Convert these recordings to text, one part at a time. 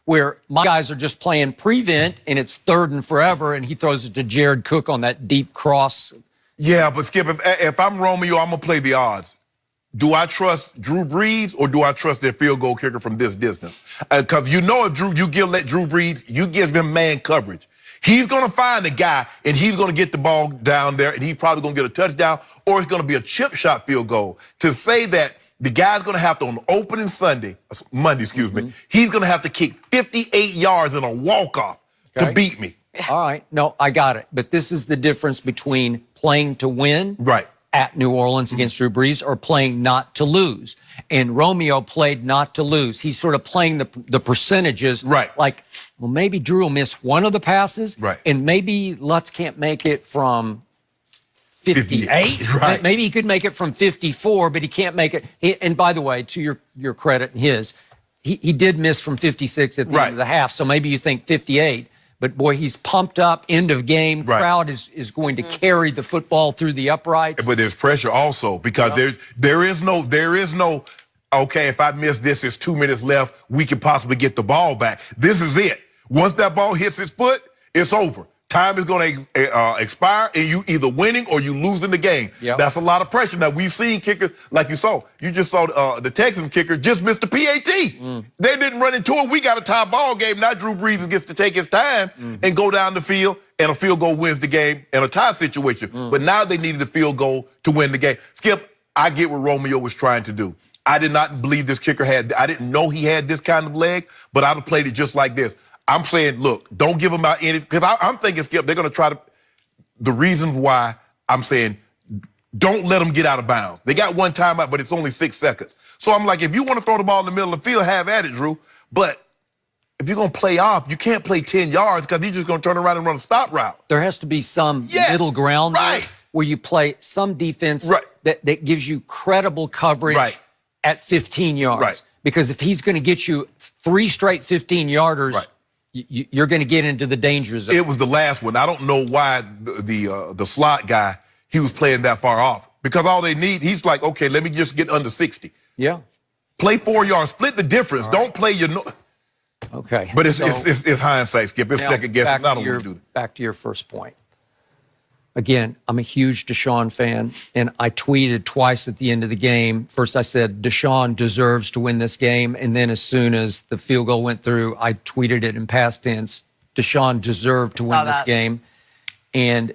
where my guys are just playing prevent and it's 3rd and forever, and he throws it to Jared Cook on that deep cross. Yeah, but Skip, if I'm Romeo, I'm going to play the odds. Do I trust Drew Brees or do I trust their field goal kicker from this distance? Because you know if let Drew Brees, you give him man coverage. He's going to find a guy, and he's going to get the ball down there, and he's probably going to get a touchdown, or it's going to be a chip shot field goal. To say that the guy's going to have to, on opening Monday, excuse me, he's going to have to kick 58 yards in a walk-off to beat me. All right. No, I got it. But this is the difference between playing to win at New Orleans against Drew Brees or playing not to lose. And Romeo played not to lose. He's sort of playing the percentages. Like, well, maybe Drew will miss one of the passes. And maybe Lutz can't make it from 58. Maybe he could make it from 54, but he can't make it. And by the way, to your credit and his, he did miss from 56 at the end of the half. So maybe you think 58. But boy, he's pumped up. End of game. Crowd is going to carry the football through the uprights. But there's pressure also because there is no. Okay, if I miss this, it's 2 minutes left. We can possibly get the ball back. This is it. Once that ball hits his foot, it's over. Time is going to expire, and you either winning or you losing the game. That's a lot of pressure. Now, we've seen kickers, like you just saw the Texans kicker just missed the PAT. They didn't run into it. We got a tie ball game. Now Drew Brees gets to take his time and go down the field, and a field goal wins the game in a tie situation. But now they needed a field goal to win the game. Skip, I get what Romeo was trying to do. I did not believe this kicker I didn't know he had this kind of leg, but I'd have played it just like this. I'm saying, look, don't give them out any, because I'm thinking, Skip, they're going to try to, the reason why I'm saying, don't let them get out of bounds. They got one timeout, but it's only 6 seconds. So I'm like, if you want to throw the ball in the middle of the field, have at it, Drew. But if you're going to play off, you can't play 10 yards because he's just going to turn around and run a stop route. There has to be some middle ground there where you play some defense that gives you credible coverage at 15 yards. Because if he's going to get you 3 straight 15-yarders, you're going to get into the danger zone. It was the last one. I don't know why the slot guy, he was playing that far off. Because all they need, he's like, okay, let me just get under 60. Play 4 yards. Split the difference. Don't play your... Okay. But it's hindsight, Skip. It's second guessing. I don't want to do that. Back to your first point. Again, I'm a huge Deshaun fan, and I tweeted twice at the end of the game. First, I said, Deshaun deserves to win this game, and then as soon as the field goal went through, I tweeted it in past tense. Deshaun deserved to win this game. And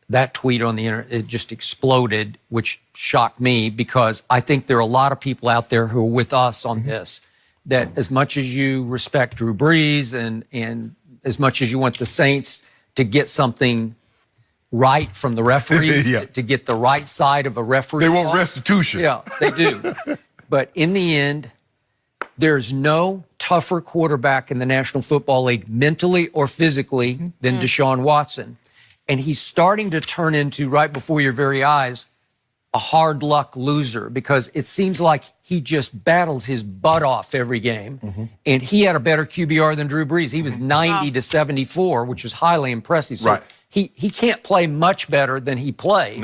that tweet on the internet, it just exploded, which shocked me because I think there are a lot of people out there who are with us on this, that as much as you respect Drew Brees and as much as you want the Saints to get something right from the referees, to get the right side of a referee. They want restitution. Yeah, they do. But in the end, there's no tougher quarterback in the National Football League mentally or physically than Deshaun Watson. And he's starting to turn into, right before your very eyes, a hard luck loser because it seems like he just battles his butt off every game. And he had a better QBR than Drew Brees. He was 90 to 74, which was highly impressive. So he can't play much better than he played.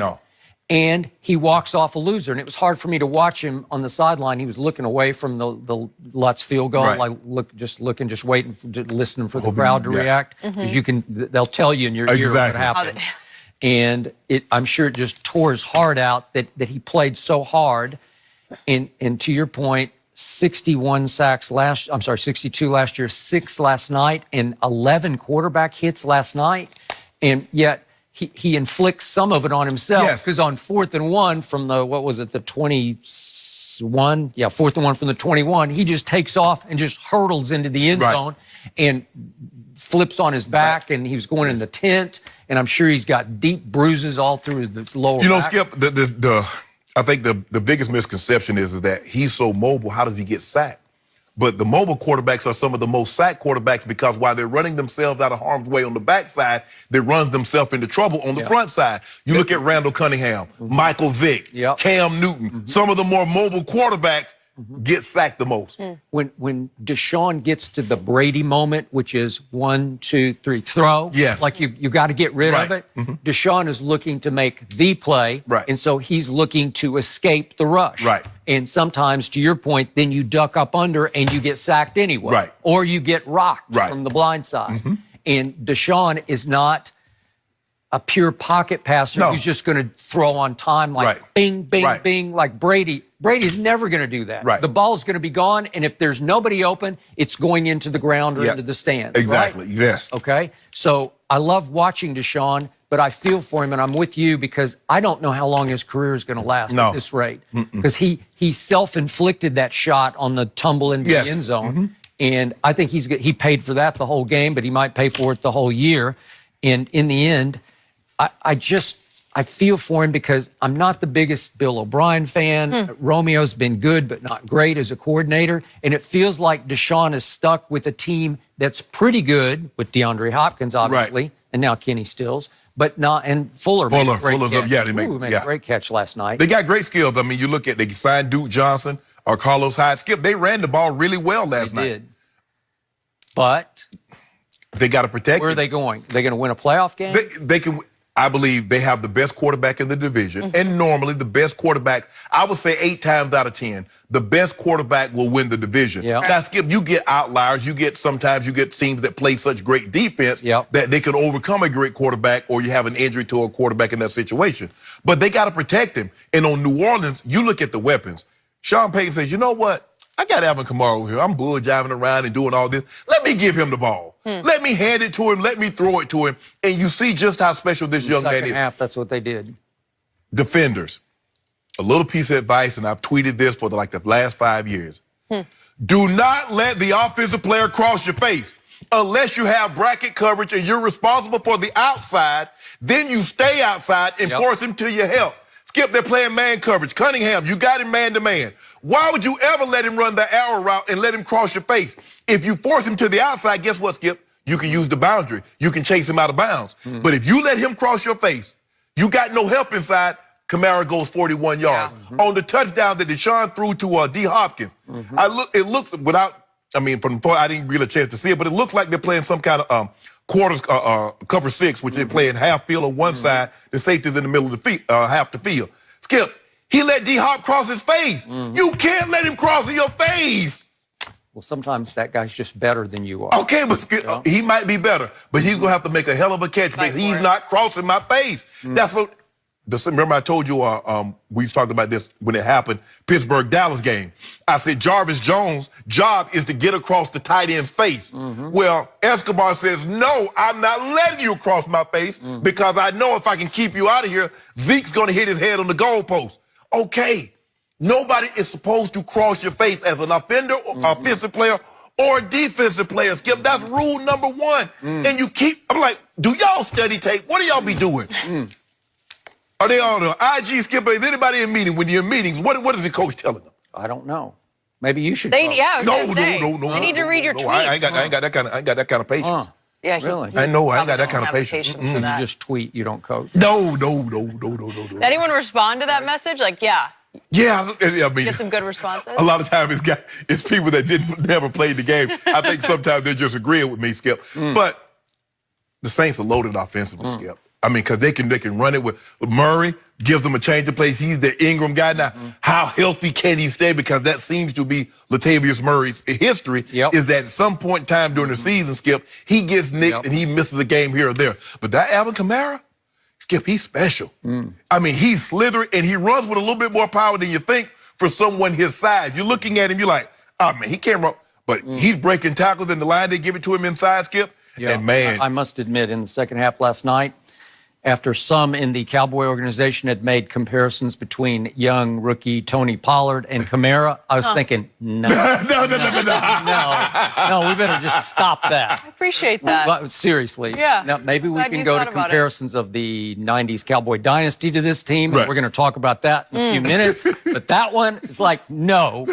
And he walks off a loser. And it was hard for me to watch him on the sideline. He was looking away from the Lutz field goal, just waiting, listening for the crowd to react. Because they'll tell you in your ear what happened. And I'm sure it just tore his heart out that he played so hard. And to your point, 61 sacks 62 last year, 6 last night, and 11 quarterback hits last night. And yet he inflicts some of it on himself because on 4th and 1 from the 21? Yeah, 4th and 1 from the 21, he just takes off and just hurtles into the end zone and flips on his back, and he was going in the tent, and I'm sure he's got deep bruises all through the lower back. Skip, I think the biggest misconception is that he's so mobile, how does he get sacked? But the mobile quarterbacks are some of the most sacked quarterbacks because while they're running themselves out of harm's way on the backside, they runs themselves into trouble on the front side. You look at Randall Cunningham, Michael Vick, Cam Newton. Some of the more mobile quarterbacks, gets sacked the most. When Deshaun gets to the Brady moment, which is 1, 2, 3, throw. Yes. Like you got to get rid of it. Deshaun is looking to make the play. Right. And so he's looking to escape the rush. Right. And sometimes, to your point, then you duck up under and you get sacked anyway. Right. Or you get rocked Right. from the blind side. And Deshaun is not a pure pocket passer No. who's just going to throw on time like Right. bing, bing, Right. bing, like Brady. Brady's never going to do that. Right. The ball's going to be gone, and if there's nobody open, it's going into the ground or Yeah. into the stands. Exactly. Right? Yes. Okay? So I love watching Deshaun, but I feel for him, and I'm with you because I don't know how long his career is going to last No. at this rate. Because he self-inflicted that shot on the tumble into Yes. the end zone, and I think he paid for that the whole game, but he might pay for it the whole year. And in the end, I feel for him because I'm not the biggest Bill O'Brien fan. Romeo's been good, but not great as a coordinator. And it feels like Deshaun is stuck with a team that's pretty good with DeAndre Hopkins, obviously, and now Kenny Stills, but not, and Fuller made a great catch. Yeah, they made a great catch last night. They got great skills. I mean, you look at, they signed Duke Johnson or Carlos Hyde. Skip, they ran the ball really well last night. They did. But They got to protect where are him. they going? Are they going to win a playoff game? They can. I believe they have the best quarterback in the division, and normally the best quarterback, I would say 8 times out of 10, the best quarterback will win the division. Yeah. Now, Skip, you get outliers. Sometimes you get teams that play such great defense Yep. that they can overcome a great quarterback, or you have an injury to a quarterback in that situation. But they got to protect him. And on New Orleans, you look at the weapons. Sean Payton says, you know what? I got Alvin Kamara over here. I'm bull jiving around and doing all this. Let me give him the ball. Let me hand it to him. Let me throw it to him. And you see just how special this young man Second is. half, that's what they did. Defenders, a little piece of advice, and I've tweeted this for the last 5 years. Do not let the offensive player cross your face. Unless you have bracket coverage and you're responsible for the outside, then you stay outside and force him to your help. Skip, they're playing man coverage. Cunningham, you got him man-to-man. Why would you ever let him run the arrow route and let him cross your face? If you force him to the outside, guess what, Skip? You can use the boundary. You can chase him out of bounds. But if you let him cross your face, you got no help inside, Kamara goes 41 yards. On the touchdown that Deshaun threw to D. Hopkins, it looks without, I mean, from before I didn't really get a chance to see it, but it looks like they're playing some kind of quarters, cover 6, which they're playing half field on one side, the safety's in the middle of the half the field. Skip, he let D-Hop cross his face. You can't let him cross in your face. Well, sometimes that guy's just better than you are. Okay, but Skip, he might be better, but he's going to have to make a hell of a catch because he's not crossing my face. That's what, remember I told you, we talked about this when it happened, Pittsburgh-Dallas game. I said Jarvis Jones' job is to get across the tight end's face. Well, Escobar says, no, I'm not letting you across my face because I know if I can keep you out of here, Zeke's going to hit his head on the goalpost. Okay, nobody is supposed to cross your face as an offender, or offensive player, or a defensive player. Skip, that's rule number 1. And you keep, I'm like, do y'all study tape? What do y'all be doing? Are they on the IG, Skip? Is anybody in meeting? When you're in meetings, what is the coach telling them? I don't know. Maybe you should. I was gonna say, No. They need to read your tweets. I ain't got that kind of patience. Yeah, Really? I know, I ain't got that probably kind of doesn't have the patience. patience for You that. just tweet, you don't coach. No. Did anyone respond to that message? Like, yeah, Yeah, I mean, get some good responses. a lot of times it's people that never played the game. I think sometimes they're just agreeing with me, Skip. But the Saints are loaded offensively, Skip. I mean, because they can run it with Murray, gives them a change of place. He's the Ingram guy. Now, how healthy can he stay? Because that seems to be Latavius Murray's history, is that at some point in time during the season, Skip, he gets nicked and he misses a game here or there. But that Alvin Kamara, Skip, he's special. I mean, he's slithery and he runs with a little bit more power than you think for someone his size. You're looking at him, you're like, oh, man, he can't run. But he's breaking tackles in the line. They give it to him inside, Skip. And, man. I must admit, in the second half last night, after some in the Cowboy organization had made comparisons between young rookie Tony Pollard and Kamara, I was thinking, no, we better just stop that. I appreciate that. But seriously. Yeah. Now, maybe we Glad can you go thought to about it. comparisons of the 90s Cowboy dynasty to this team. And Right. we're going to talk about that in a few minutes. But that one is like, no,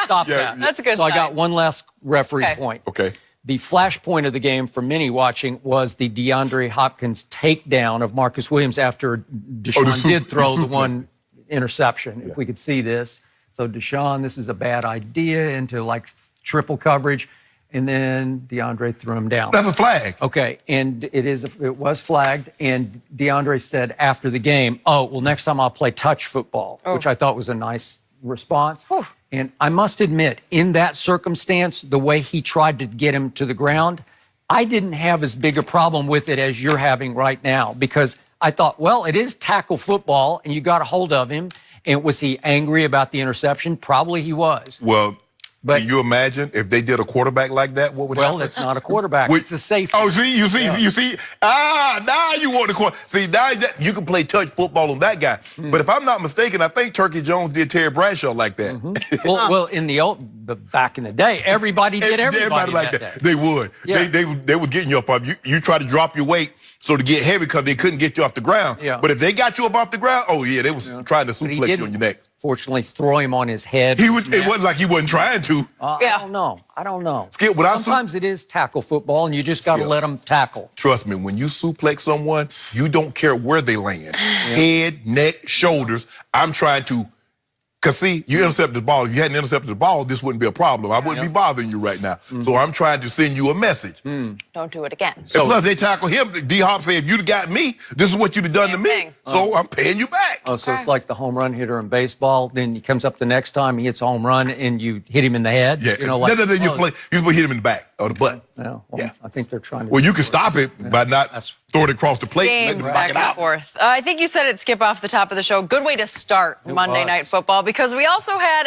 stop that. That's a good So I got sign. one last referee Okay. point. Okay. The flashpoint of the game for many watching was the DeAndre Hopkins takedown of Marcus Williams after Deshaun did throw the one interception. If we could see this. So Deshaun, this is a bad idea, into like triple coverage. And then DeAndre threw him down. That's a flag. Okay, and it was flagged, and DeAndre said after the game, "Oh, well, next time I'll play touch football," which I thought was a nice response. And I must admit, in that circumstance, the way he tried to get him to the ground, I didn't have as big a problem with it as you're having right now, because I thought, well, it is tackle football, and you got a hold of him. And was he angry about the interception? Probably he was. Well, but can you imagine if they did a quarterback like that? What would happen? Well, it's not a quarterback. It's a safety. Oh, see, you see. Now you want the quarter. See, now you can play touch football on that guy. But if I'm not mistaken, I think Turkey Jones did Terry Bradshaw like that. Well, in back in the day, everybody did everybody like that. They would. Yeah. They would get you up. You try to drop your weight so to get heavy because they couldn't get you off the ground. Yeah. But if they got you up off the ground, oh yeah, they was trying to suplex you on your neck. Fortunately, throw him on his head. It wasn't like he wasn't trying to. I don't know. Skip, sometimes it is tackle football, and you just got to let them tackle. Trust me, when you suplex someone, you don't care where they land. Head, neck, shoulders. I'm trying to, because see, you intercepted the ball. If you hadn't intercepted the ball, this wouldn't be a problem. I wouldn't be bothering you right now. So I'm trying to send you a message. Don't do it again. And plus, they tackle him. D-Hop said, if you'd have got me, this is what you'd have done to me. Thing. So I'm paying you back. Oh, so it's like the home run hitter in baseball. Then he comes up the next time, he hits a home run, and you hit him in the head. Yeah. You know, like, Then you hit him in the back or the butt. I think they're trying to. Well, you can stop it by not throwing it across the plate and Games letting back it and out. forth. I think you said it, Skip, off the top of the show. Good way to start Monday Night Football, because we also had